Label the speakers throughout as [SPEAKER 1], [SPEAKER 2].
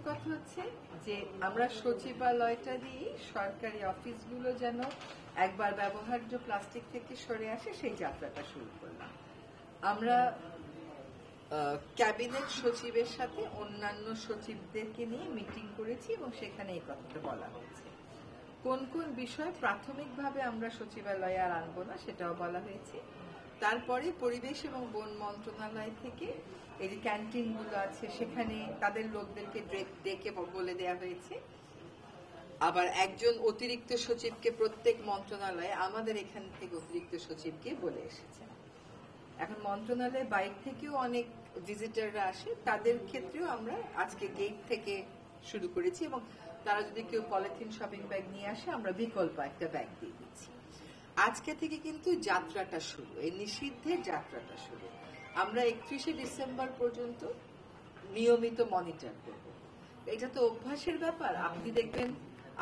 [SPEAKER 1] কথা হচ্ছে যে আমরা সচিবালয়টা দিয়ে সরকারি অফিসগুলো যেন একবার ব্যবহার্য প্লাস্টিক থেকে সরে আসে সেই যাত্রাটা শুরু করলাম। আমরা ক্যাবিনেট সচিবের সাথে অন্যান্য সচিবদেরকে নিয়ে মিটিং করেছি এবং সেখানে এই কথাটা বলা হয়েছে। কোন কোন বিষয় প্রাথমিকভাবে আমরা সচিবালয়ে আর আনবো না সেটাও বলা হয়েছে। তারপরে পরিবেশ এবং বন মন্ত্রণালয় থেকে এই যে ক্যান্টিনগুলো আছে সেখানে তাদের লোকদেরকে ডেকে বলে দেওয়া হয়েছে। আবার একজন অতিরিক্ত সচিবকে প্রত্যেক মন্ত্রণালয়ে আমাদের এখান থেকে অতিরিক্ত সচিবকে বলে এসেছে। এখন মন্ত্রণালয়ের বাইরে থেকেও অনেক ভিজিটাররা আসে, তাদের ক্ষেত্রেও আমরা আজকে গেট থেকে শুরু করেছি এবং তারা যদি কেউ পলিথিন শপিং ব্যাগ নিয়ে আসে আমরা বিকল্প একটা ব্যাগ দিয়ে দিচ্ছি। আজকে থেকে কিন্তু যাত্রাটা শুরু, এই নিষিদ্ধের যাত্রাটা শুরু। আমরা 31শে ডিসেম্বর পর্যন্ত নিয়মিত মনিটর করব। এটা তো অভ্যাসের ব্যাপার। আপনি দেখবেন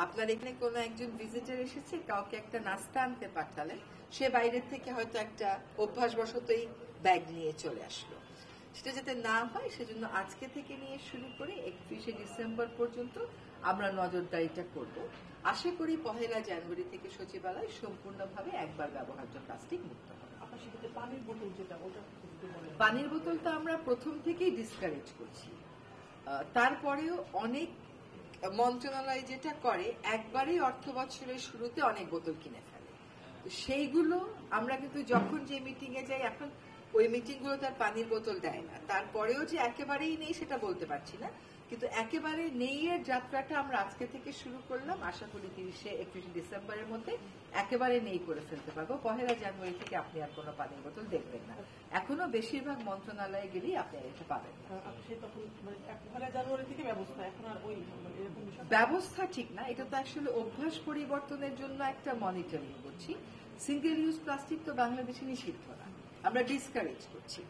[SPEAKER 1] আপনার এখানে কোনো একজন ভিজিটার এসেছে, কাউকে একটা নাস্তা আনতে পাঠালেন, সে বাইরের থেকে হয়তো একটা অভ্যাসবশতই ব্যাগ নিয়ে চলে আসলো। সেটা যাতে না হয় সেজন্য আজকে থেকে নিয়ে শুরু করে 31শে ডিসেম্বর পর্যন্ত আমরা নজরদারিটা করব। আশা করি 1 জানুয়ারি থেকে সচিবালয় সম্পূর্ণভাবে একবার ব্যবহার্য প্লাস্টিক মুক্ত হবে। পানির বোতলটা আমরা প্রথম থেকেই ডিসকারেজ করছি। তারপরেও অনেক মন্ত্রণালয় যেটা করে একবারই অর্থ বছরের শুরুতে অনেক বোতল কিনে ফেলে। সেইগুলো আমরা কিন্তু যখন যে মিটিং এ যাই, এখন ওই মিটিং গুলো তার পানির বোতল দেয় না। তারপরেও যে একেবারেই নেই সেটা বলতে পারছি না, কিন্তু একেবারে নেই এর যাত্রাটা আমরা আজকে থেকে শুরু করলাম। আশা করি 31শে ডিসেম্বরের মধ্যে একেবারে নেই করে ফেলতে পারবো। 1 জানুয়ারি থেকে আপনি আর কোনো পানির বোতল দেখবেন না। এখনো বেশিরভাগ মন্ত্রণালয়ে গেলেই আপনি এটা পাবেন। ব্যবস্থা ঠিক না, এটা তো আসলে অভ্যাস পরিবর্তনের জন্য একটা মনিটরিং করছি। সিঙ্গেল ইউজ প্লাস্টিক তো বাংলাদেশে নিষিদ্ধ না, আমরা ডিসকারেজ করছি।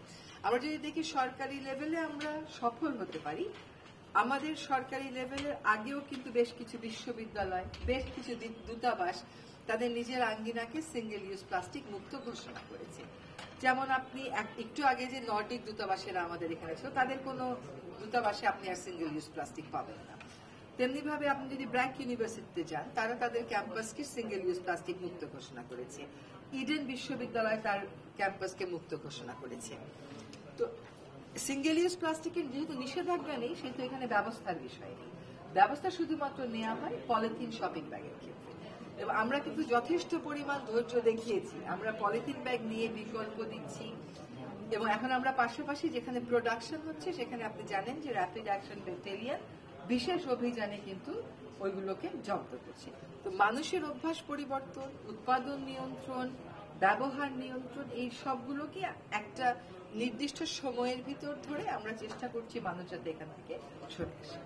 [SPEAKER 1] আমরা যদি দেখি সরকারি লেভেলে আমরা সফল হতে পারি, আমাদের সরকারি লেভেলের আগেও কিন্তু বেশ কিছু বিশ্ববিদ্যালয়, বেশ কিছু দূতাবাস তাদের নিজের আঙ্গিনাকে সিঙ্গেল ইউজ প্লাস্টিক মুক্ত ঘোষণা করেছে। যেমন আপনি একটু আগে যে নর্ডিক দূতাবাসেরা আমাদের এখানে ছিল, তাদের কোনো দূতাবাসে আপনি আর সিঙ্গেল ইউজ প্লাস্টিক পাবেন না। তেমনি ভাবে আপনি যদি ব্র্যাক ইউনিভার্সিটিতে যান, তারা তাদের ক্যাম্পাসকে সিঙ্গেল ইউজ প্লাস্টিক মুক্ত ঘোষণা করেছে। ইডেন বিশ্ববিদ্যালয় তার ক্যাম্পাসকে মুক্ত ঘোষণা করেছে। তো সিঙ্গেল ইউজ প্লাস্টিকের যেহেতু নিষেধাজ্ঞা নেই, সেহেতু এখানে ব্যবস্থার বিষয় নেই। ব্যবস্থা শুধুমাত্র নেওয়া হয় পলিথিন শপিং ব্যাগের ক্ষেত্রে। এবং আমরা কিন্তু যথেষ্ট পরিমাণ ধৈর্য দেখিয়েছি। আমরা পলিথিন ব্যাগ নিয়ে বিকল্প দিচ্ছি এবং এখন আমরা পাশাপাশি যেখানে প্রোডাকশন হচ্ছে সেখানে আপনি জানেন যে র্যাপিড অ্যাকশন ব্যাটালিয়ন বিশেষ অভিযানে কিন্তু ওইগুলোকে জব্দ করছে। তো মানুষের অভ্যাস পরিবর্তন, উৎপাদন নিয়ন্ত্রণ, ব্যবহার নিয়ন্ত্রণ, এই সবগুলোকে একটা নির্দিষ্ট সময়ের ভিতর ধরে আমরা চেষ্টা করছি মানুষ যাতে এখান থেকে সরে আসে।